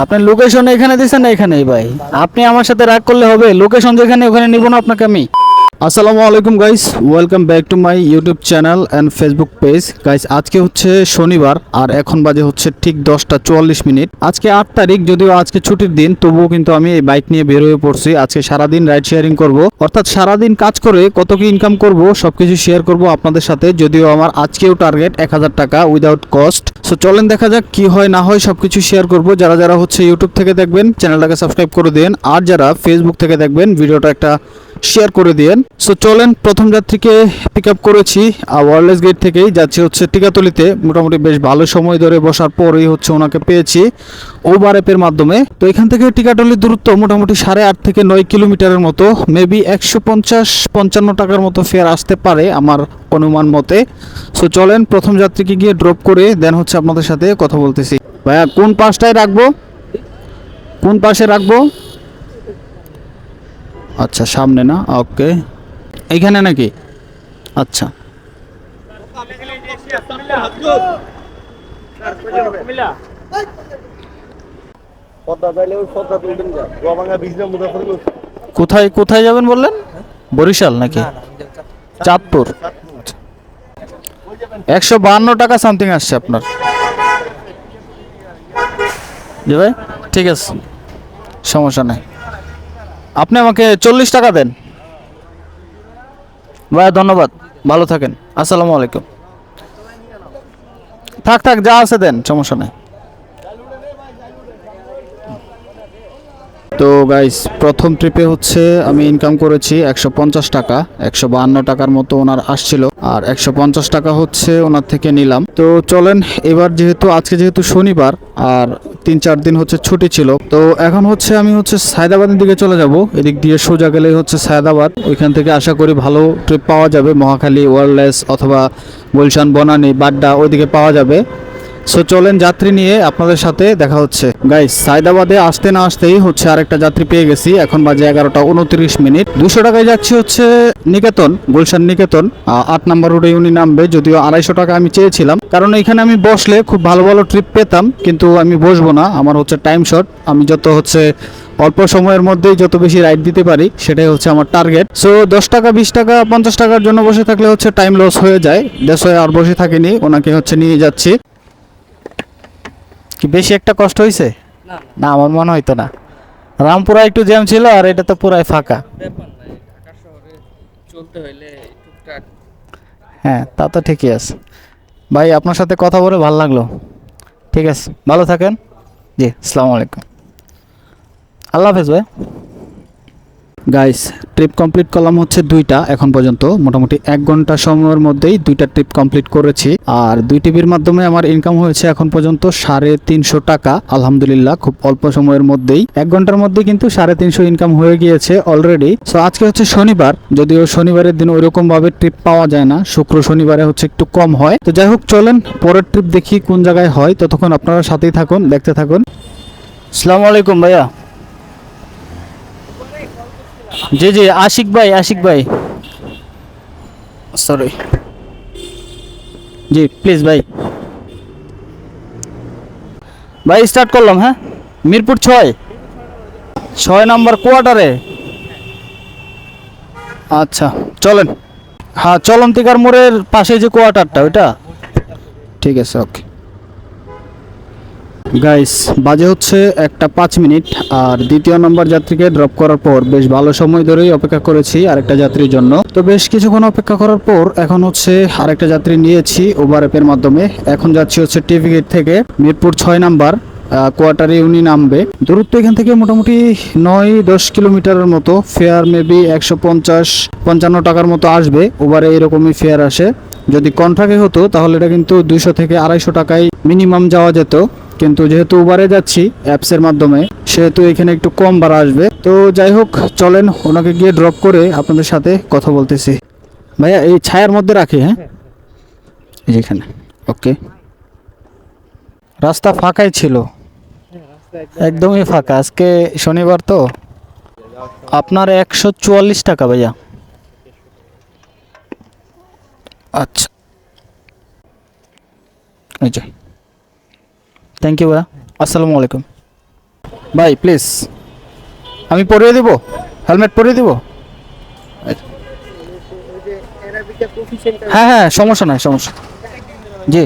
আপনার লোকেশন এখানে দিয়েছেন না এখানেই ভাই? আপনি আমার সাথে রাগ করলে হবে? লোকেশন যেখানে ওখানে নিব না আপনাকে আমি। আসসালামু আলাইকুম guys, welcome back to my YouTube channel and Facebook page. Guys আজকে হচ্ছে শনিবার আর এখন বাজে হচ্ছে ঠিক 10:44। আজকে 8 তারিখ, যদিও আজকে ছুটির দিন, তবুও কিন্তু আমি এই বাইক নিয়ে বের হয়ে পড়ছি। আজকে সারাদিন রাইড শেয়ারিং করব, অর্থাৎ সারাদিন কাজ করে কত কি ইনকাম করব সবকিছু শেয়ার করব আপনাদের সাথে। যদিও আমার আজকেও টার্গেট 1000 টাকা উইদাউট কস্ট। সো চলেন দেখা যাক কি হয় না হয়, সবকিছু শেয়ার করব। যারা যারা হচ্ছে ইউটিউব থেকে দেখবেন চ্যানেলটাকে সাবস্ক্রাইব করে দিন, আর যারা ফেসবুক থেকে দেখবেন ভিডিওটা একটা শেয়ার করে দিন। সো চলেন, প্রথম যাত্রীকে পিক আপ করেছি ওয়ারলেস গেট থেকেই, যাচ্ছি হচ্ছে টিকাতলিতে। মোটামুটি বেশ ভালো সময় ধরে বসার পরেই হচ্ছে ওনাকে পেয়েছি উবার অ্যাপের মাধ্যমে। তো এখান থেকে টিকাতলির দূরত্ব মোটামুটি 8.5 থেকে 9 কিলোমিটারের মতো, মেবি 150-55 টাকার মতো ফেয়ার আসতে পারে আমার অনুমান মতে। সো চলেন প্রথম যাত্রীকে গিয়ে ড্রপ করে দেন হচ্ছে আপনাদের সাথে কথা বলতেছি। ভাইয়া কোন পাশটায় রাখবো, কোন পাশে রাখবো? আচ্ছা সামনে না, ওকে। এইখানে নাকি? আচ্ছা কোথায় কোথায় যাবেন বললেন? বরিশাল নাকি চাঁদপুর? 152 টাকা সামথিং আসছে আপনার। জি ভাই, ঠিক আছে, সমস্যা নাই। আপনি আমাকে 40 টাকা দেন ভাই, ধন্যবাদ, ভালো থাকেন, আসসালামু আলাইকুম। থাক থাক, যা আছে দেন, সমস্যা নাই। তো গাইস প্রথম ট্রিপে হচ্ছে আমি ইনকাম করেছি 150 টাকা, 152 টাকার মতো ওনার আসছিল, আর 150 টাকা হচ্ছে ওনার থেকে নিলাম। তো চলেন এবার, যেহেতু শনিবার আর 3-4 দিন হচ্ছে ছুটি ছিল, তো এখন হচ্ছে আমি হচ্ছে সায়দাবাদের দিকে চলে যাব। এদিক দিয়ে সোজা গেলে হচ্ছে সায়দাবাদ, ওইখান থেকে আশা করি ভালো ট্রিপ পাওয়া যাবে। মহাখালী, ওয়ারলেস অথবা গুলশান, বনানী, বাড্ডা ওইদিকে পাওয়া যাবে। সো চলেন যাত্রী নিয়ে আপনাদের সাথে দেখা হচ্ছে। গাইস সায়দাবাদে আসতে না আসতেই হচ্ছে আরেকটা যাত্রী পেয়ে গেছি। এখন বাজে 11:29। 200 টাকায় যাচ্ছি হচ্ছে নিকেতন, গুলশান নিকেতন। 8 নম্বর রোডে উনি নামবে, যদিও 250 টাকা আমি চেয়েছিলাম, কারণ এখানে আমি বসলে খুব ভালো ভালো ট্রিপ পেতাম, কিন্তু আমি বসবো না, আমার হচ্ছে টাইম শর্ট। আমি যত হচ্ছে অল্প সময়ের মধ্যেই যত বেশি রাইড দিতে পারি সেটাই হচ্ছে আমার টার্গেট। সো 10 টাকা, 20 টাকা, 50 টাকার জন্য বসে থাকলে হচ্ছে টাইম লস হয়ে যায়। দেশ হয়ে আর বসে থাকিনি, ওনাকে হচ্ছে নিয়ে যাচ্ছি। কি বেশি একটা কষ্ট হয়েছে? না আমার মনে হইতো না। রামপুরা একটু জ্যাম ছিল, আর এটা তো পুরাই ফাঁকা। ঢাকা শহরে চলতে হইলে টুকটাক। হ্যাঁ তা তো ঠিকই আছে। ভাই আপনার সাথে কথা বলে ভালো লাগলো। ঠিক আছে, ভালো থাকেন। জি, আসসালামু আলাইকুম, আল্লাহ হাফেজ ভাই। গাইস ট্রিপ কমপ্লিট করলাম হচ্ছে 2টা এখন পর্যন্ত। মোটামুটি 1 ঘন্টা সময়ের মধ্যেই 2টা ট্রিপ কমপ্লিট করেছি, আর 2 টিভির মাধ্যমে আমার ইনকাম হয়েছে এখন পর্যন্ত 350 টাকা। আলহামদুলিল্লাহ, খুব অল্প সময়ের মধ্যেই, 1 ঘন্টার মধ্যে কিন্তু 350 ইনকাম হয়ে গিয়েছে অলরেডি। সো আজকে হচ্ছে শনিবার, যদিও শনিবারের দিন ওইরকম ভাবে ট্রিপ পাওয়া যায় না, শুক্র শনিবারে হচ্ছে একটু কম হয়। তো যাই হোক চলেন পরের ট্রিপ দেখি কোন জায়গায় হয়, ততক্ষণ আপনারা সাথেই থাকুন, দেখতে থাকুন। আসসালামু আলাইকুম ভাইয়া। জি জি, আশিক ভাই, আশিক ভাই, সরি। জি প্লিজ ভাই, ভাই স্টার্ট করলাম। হ্যাঁ, মিরপুর 6 নম্বর কোয়ার্টারে। আচ্ছা চলেন। হ্যাঁ, চলন্তিকার মোড়ের পাশে যে কোয়ার্টারটা ওইটা। ঠিক আছে, ওকে। গাইস বাজে হচ্ছে 1:05, আর দ্বিতীয় নম্বর যাত্রীকে ড্রপ করার পর বেশ ভালো সময় ধরেই অপেক্ষা করেছি আরেকটা যাত্রীর জন্য। তো বেশ কিছুক্ষণ অপেক্ষা করার পর এখন হচ্ছে আরেকটা যাত্রী নিয়েছি উবার অ্যাপের মাধ্যমে। এখন যাচ্ছি হচ্ছে টিভি গেট থেকে মিরপুর 6 নাম্বার কোয়ার্টারে উনি নামবে। দূরত্ব এখান থেকে মোটামুটি 9-10 কিলোমিটারের মতো। ফেয়ার মেবি 150-55 টাকার মতো আসবে। উবারে এরকমই ফেয়ার আসে। যদি কন্ট্রাক্টে হতো তাহলে এটা কিন্তু 200 থেকে 250 টাকায় মিনিমাম যাওয়া যেত, কিন্তু যেহেতু উবারে যাচ্ছি অ্যাপসের মাধ্যমে, সেহেতু এখানে একটু কম ভাড়া আসবে। তো যাই হোক চলেন ওনাকে গিয়ে ড্রপ করে আপনাদের সাথে কথা বলতেছি। ভাইয়া এই ছায়ার মধ্যে রাখি। হ্যাঁ, যেখানে, ওকে। রাস্তা ফাঁকাই ছিল, একদমই ফাঁকা, আজকে শনিবার তো। আপনার 144 টাকা ভাইয়া। আচ্ছা, এই যে, থ্যাংক ইউ ভাইয়া, আসসালামু আলাইকুম। ভাই প্লিজ, আমি পরিয়ে দিব, হেলমেট পরিয়ে দিব। হ্যাঁ হ্যাঁ, সমস্যা নাই, সমস্যা। জি,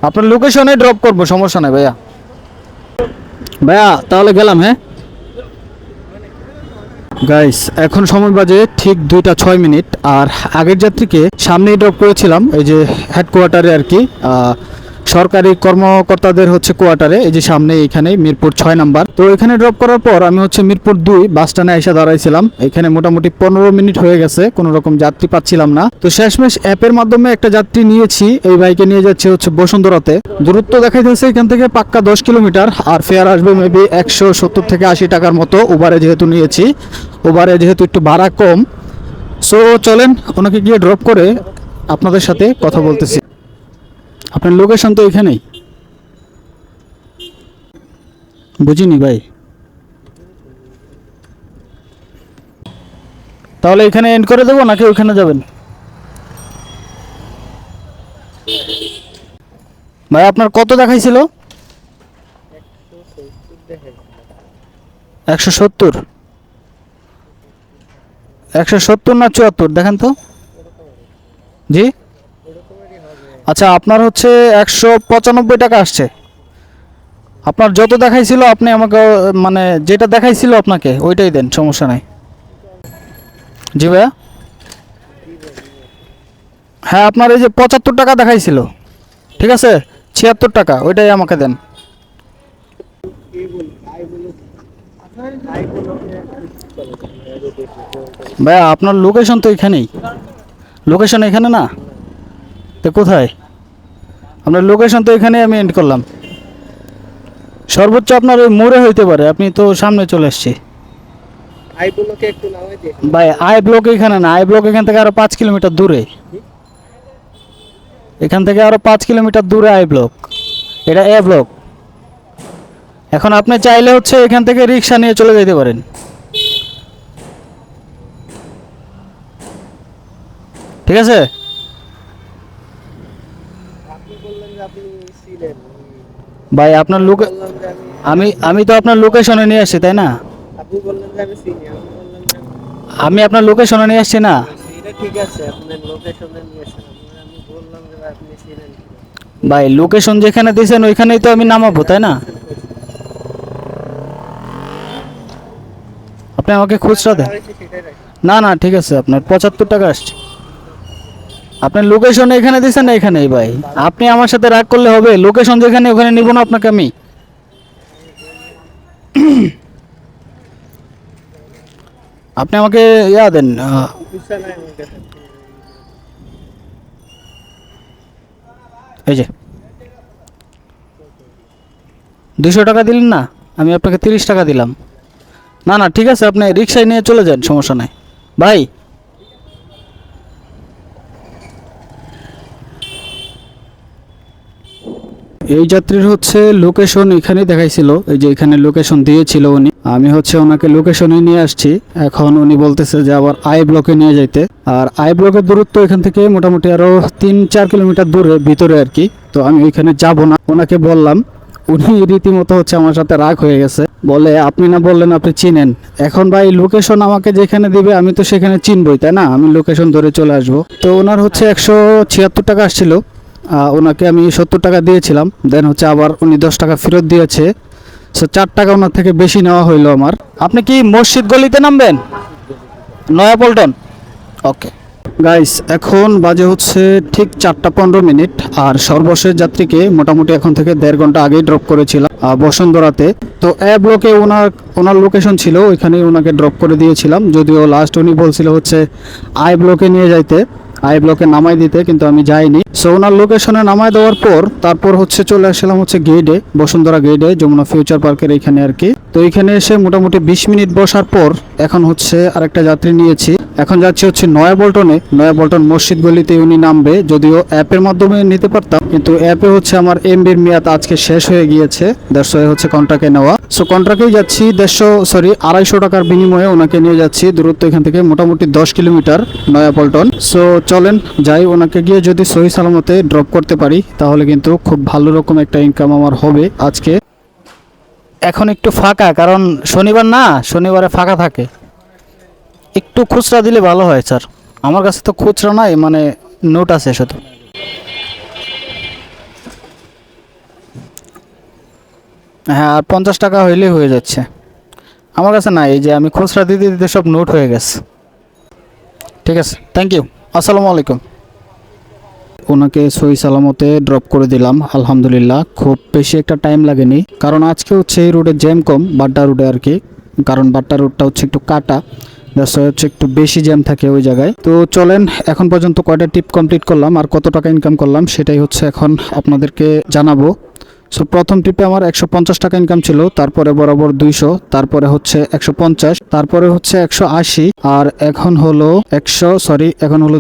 আপনার লোকেশনে ড্রপ করবো, সমস্যা নাই ভাইয়া। ভাইয়া তাহলে গেলাম, হ্যাঁ গাইস, এখন সময় বাজে ঠিক 2টা 6 মিনিট। আর আগের যাত্রীকে সামনেই ড্রপ করেছিলাম, এই যে হেডকোয়ার্টারে আর কি, সরকারি কর্মকর্তাদের হচ্ছে কোয়ার্টারে, এই যে সামনে এখানে মিরপুর 6 নাম্বার। তো এখানে ড্রপ করার পর আমি হচ্ছে মিরপুর 2 বাস স্ট্যান্ডে এসে দাঁড়াইছিলাম। এখানে মোটামুটি 15 মিনিট হয়ে গেছে, কোনো রকম যাত্রী পাচ্ছিলাম না। তো শেষমেশ অ্যাপের মাধ্যমে একটা যাত্রী নিয়েছি, এই বাইকে নিয়ে যাচ্ছে হচ্ছে বসুন্ধরাতে। দূরত্ব দেখাইতেছে এখান থেকে পাক্কা 10 কিলোমিটার, আর ফেয়ার আসবে মেবি 170 থেকে 80 টাকার মতো। উবারে যেহেতু নিয়েছি, উবারে যেহেতু একটু ভাড়া কম, সো চলেন ওনাকে গিয়ে ড্রপ করে আপনাদের সাথে কথা বলতেছি। আপনার লোকেশন তো এখানেই, বুঝিনি ভাই। তাহলে এখানে এন্ড করে দেবো নাকি ওইখানে যাবেন? ভাই আপনার কত দেখাইছিল? 170। 170 না 74 দেখেন তো। জি, আচ্ছা আপনার হচ্ছে 195 টাকা আসছে। আপনার যত দেখাইছিল আপনি আমাকে, মানে যেটা দেখাইছিল আপনাকে ওইটাই দেন, সমস্যা নাই। জি ভাইয়া, হ্যাঁ আপনার এই যে 75 টাকা দেখাইছিল, ঠিক আছে, 76 টাকা ওইটাই আমাকে দেন। ভাইয়া আপনার লোকেশন তো এখানেই, লোকেশন এখানে না তো কোথায়? আপনার লোকেশন তো এখানে, আমি এন্ড করলাম। সর্বোচ্চ আপনার ওই মোড়ে হইতে পারে, আপনি তো সামনে চলে এসছি। ভাই আই ব্লক এখানে না, আই ব্লক এখান থেকে আরো 5 কিলোমিটার দূরে, এখান থেকে আরো 5 কিলোমিটার দূরে আই ব্লক, এটা এ ব্লক। এখন আপনি চাইলে হচ্ছে এখান থেকে রিক্সা নিয়ে চলে যেতে পারেন, ঠিক আছে? ভাই আপনার লোক, আমি তো আপনার লোকেশনে নিয়ে আসছি তাই না? আমি আপনার লোকেশনে নিয়ে আসছি না ভাই, লোকেশন যেখানে দিয়েছেন ওইখানেই তো আমি নামাবো তাই না? আপনি আমাকে খুচরা দেন। না না ঠিক আছে, আপনার 75 টাকা আসছে। আপনার লোকেশন এখানে দিয়েছেন না এখানেই ভাই, আপনি আমার সাথে রাগ করলে হবে? লোকেশন যেখানে ওখানে নিব না আপনাকে আমি। আপনি আমাকে ইয়া দেন, এই যে 200 টাকা দিলেন না, আমি আপনাকে 30 টাকা দিলাম। না না ঠিক আছে, আপনি রিক্সায় নিয়ে চলে যান, সমস্যা নাই ভাই। এই যাত্রীর হচ্ছে লোকেশন এখানেই দেখাইছিল, এই যে এখানে লোকেশন দিয়েছিল উনি, আমি হচ্ছে ওনাকে লোকেশনে নিয়ে আসছি। এখন উনি বলতেছে যে আবার আই ব্লকে নিয়ে যাইতে, আর আই ব্লকের দূরত্ব এখান থেকে মোটামুটি আরো 3-4 কিলোমিটার দূরে ভিতরে আর কি। তো আমি ওইখানে যাব না, ওনাকে বললাম। উনি রীতিমতো হচ্ছে আমার সাথে রাগ হয়ে গেছে, বলে আপনি না বললেন আপনি চিনেন। এখন ভাই লোকেশন আমাকে যেখানে দিবে আমি তো সেখানে চিনবই তাই না, আমি লোকেশন ধরে চলে আসবো। তো ওনার হচ্ছে 176 টাকা আসছিল, ওনাকে আমি 70 টাকা দিয়েছিলাম, দেন হচ্ছে আবার উনি 10 টাকা ফেরত দিয়েছে। সো 4 টাকা ওনার থেকে বেশি নেওয়া হইলো আমার। আপনি কি মসজিদ গলিতে নামবেন? নয়াপল্টন, ওকে গাইস, এখন বাজে হচ্ছে ঠিক 4টা 15 মিনিট। আর সর্বশেষ যাত্রীকে মোটামুটি এখন থেকে 1.5 ঘন্টা আগেই ড্রপ করেছিলাম বসুন্ধরাতে। তো এ ব্লকে ওনার লোকেশন ছিল, ওইখানেই ওনাকে ড্রপ করে দিয়েছিলাম। যদিও লাস্ট উনি বলছিল হচ্ছে আই ব্লকে নিয়ে যাইতে, আই ব্লকে নামাই দিতে, কিন্তু আমি যাইনি। সো ওনার লোকেশনে নামাই দেওয়ার পর তারপর হচ্ছে চলে আসলাম হচ্ছে গেটে, বসুন্ধরা গেটে, যমুনা ফিউচার পার্কের এখানে আর কি। তো এখানে এসে মোটামুটি 20 মিনিট বসার পর এখন হচ্ছে আরেকটা যাত্রী নিয়েছি। এখন যাচ্ছি হচ্ছে নয়াপল্টনে, নয়াপল্টন মসজিদ গলিতে উনি নামবে। যদিও অ্যাপের মাধ্যমে নিতে পারতাম, কিন্তু অ্যাপে হচ্ছে আমার এমবির মেয়াদ আজকে শেষ হয়ে গিয়েছে, 150 হচ্ছে কন্ট্রাক্টে নেওয়া। সো কন্ট্রাক্টেই যাচ্ছি 250 টাকার বিনিময়ে ওনাকে নিয়ে যাচ্ছি। দূরত্ব এখান থেকে মোটামুটি 10 কিলোমিটার নয়াপল্টন। সো চলেন যাই, ওনাকে গিয়ে যদি সহি সালামতে ড্রপ করতে পারি তাহলে কিন্তু খুব ভালো রকম একটা ইনকাম আমার হবে আজকে। এখন একটু ফাঁকা, কারণ শনিবার না, শনিবারে ফাঁকা থাকে। একটু খুচরা দিলে ভালো হয় স্যার। আমার কাছে তো খুচরা নাই, মানে নোট আছে শুধু। হ্যাঁ, আর 50 টাকা হইলেই হয়ে যাচ্ছে। আমার কাছে নাই, এই যে আমি খুচরা দিতে দিতে সব নোট হয়ে গেছে। ঠিক আছে, থ্যাংক ইউ। আসসালামু আলাইকুম। ওনাকে সহি সালামতে ড্রপ করে দিলাম, আলহামদুলিল্লাহ। খুব বেশি একটা টাইম লাগেনি, কারণ আজকে হচ্ছে এই রোডে জ্যাম কম, বাড্ডা রোডে আর কি। কারণ বাড্ডা রোডটা হচ্ছে একটু কাটা, হচ্ছে একটু বেশি জ্যাম থাকে ওই জায়গায়। তো চলেন, এখন পর্যন্ত কয়টা টিপ কমপ্লিট করলাম আর কত টাকা ইনকাম করলাম সেটাই হচ্ছে এখন আপনাদেরকে জানাবো। সো প্রথম ট্রিপে আমার 150 টাকা ইনকাম ছিল, তারপরে বরাবর 200, তারপরে হচ্ছে 150, তারপরে হচ্ছে 180, আর এখন হলো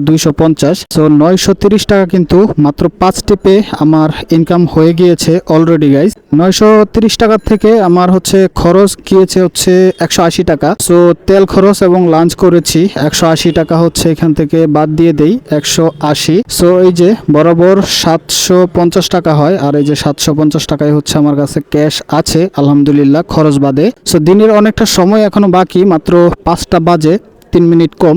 250। সো 930 টাকা কিন্তু মাত্র 5 ট্রিপে আমার ইনকাম হয়ে গিয়েছে অলরেডি গাইজ। 930 টাকার থেকে আমার হচ্ছে খরচ গিয়েছে হচ্ছে 180 টাকা। সো তেল খরচ এবং লাঞ্চ করেছি 180 টাকা, হচ্ছে এখান থেকে বাদ দিয়ে দেই 180। সো এই যে বরাবর 750 টাকা হয়, আর এই যে 750 টাকায় হচ্ছে আমার কাছে ক্যাশ আছে আলহামদুলিল্লাহ, খরচ বাদে। সো দিনের অনেকটা সময় এখনো বাকি, মাত্র 5টা বাজে 3 মিনিট কম।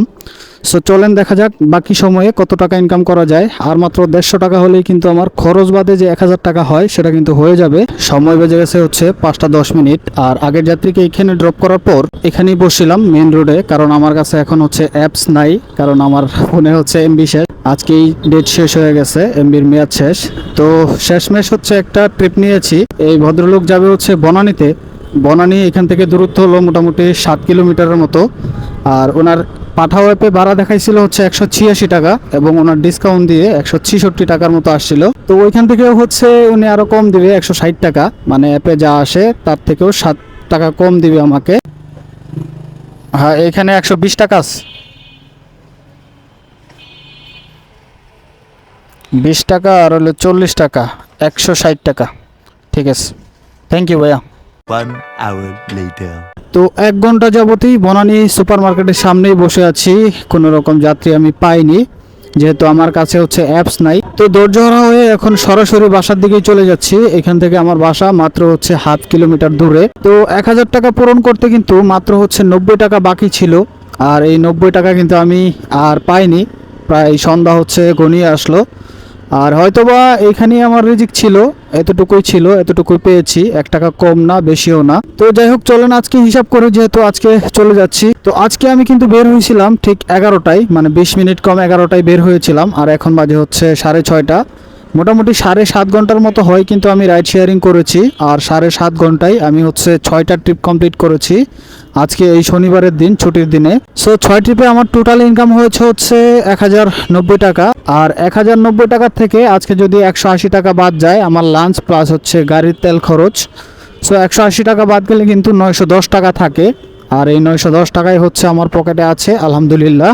সো চলেন দেখা যাক বাকি সময়ে কত টাকা ইনকাম করা যায়। আর মাত্র 150 টাকা হলেই কিন্তু আমার খরচ বাদে যে 1000 টাকা হয় সেটা কিন্তু হয়ে যাবে। সময় বেজে গেছে হচ্ছে 5টা 10 মিনিট। আর আগের যাত্রীকে এখানে ড্রপ করার পর এখানেই বসছিলাম মেন রোডে, কারণ আমার কাছে এখন হচ্ছে অ্যাপস নাই, কারণ আমার ফোনে হচ্ছে এমবি শেষ। আজকেই ডেট শেষ হয়ে গেছে, এমবির মেয়াদ শেষ। তো শেষমেশ হচ্ছে একটা ট্রিপ নিয়েছি। এই ভদ্রলোক যাবে হচ্ছে বনানীতে। বনানী এখান থেকে দূরত্ব হলো মোটামুটি 7 কিলোমিটারের মতো। আর ওনার পাঠাও অ্যাপে ভাড়া দেখাইছিল হচ্ছে 186 টাকা, এবং ওনার ডিসকাউন্ট দিয়ে 166 টাকার মতো আসছিল। তো ওইখান থেকেও হচ্ছে উনি আরো কম দিবে 160 টাকা, মানে অ্যাপে যা আসে তার থেকেও 7 টাকা কম দিবে আমাকে। হ্যাঁ, এখানে 120 টাকা আছে। 20 টাকা আর হলো 40 টাকা, 160 টাকা। ঠিক আছে, থ্যাংক ইউ ভাইয়া। 1 hour later. তো 1 ঘন্টা যাবতই বনানী সুপার মার্কেটের সামনেই বসে আছি, কোনো রকম যাত্রী আমি পাইনি, যেহেতু আমার কাছে হচ্ছে অ্যাপস নাই। তো ধৈর্যহারা হয়ে এখন সরাসরি বাসার দিকেই চলে যাচ্ছি। এখান থেকে আমার বাসা মাত্র হচ্ছে 0.5 কিলোমিটার দূরে। তো 1000 টাকা পূরণ করতে কিন্তু মাত্র হচ্ছে 90 টাকা বাকি ছিল, আর এই 90 টাকা কিন্তু আমি আর পাইনি। প্রায় সন্ধ্যা হচ্ছে ঘনিয়ে আসলো, আর হয়তোবা এইখানেই আমার রিজিক ছিল, এতটুকুই ছিল, এতটুকুই পেয়েছি, 1 টাকা কম না বেশিও না। তো যাই হোক, চলেন আজকে হিসাব করে, যেহেতু আজকে চলে যাচ্ছি। তো আজকে আমি কিন্তু বের হয়েছিলাম ঠিক 11টায়, মানে 20 মিনিট কম 11টায় বের হয়েছিলাম, আর এখন বাজে হচ্ছে 6:30। মোটামুটি 7.5 ঘন্টার মতো হয় কিন্তু আমি রাইড শেয়ারিং করেছি, আর 7.5 ঘন্টায় আমি হচ্ছে 6টা ট্রিপ কমপ্লিট করেছি আজকে এই শনিবারের দিন, ছুটির দিনে। সো 6 ট্রিপে আমার টোটাল ইনকাম হয়েছে হচ্ছে 1090 টাকা। আর 1090 টাকার থেকে আজকে যদি 180 টাকা বাদ যায় আমার লাঞ্চ প্লাস হচ্ছে গাড়ির তেল খরচ, সো 180 টাকা বাদ গেলে কিন্তু 910 টাকা থাকে। আর এই 910 টাকাই হচ্ছে আমার পকেটে আছে আলহামদুলিল্লাহ।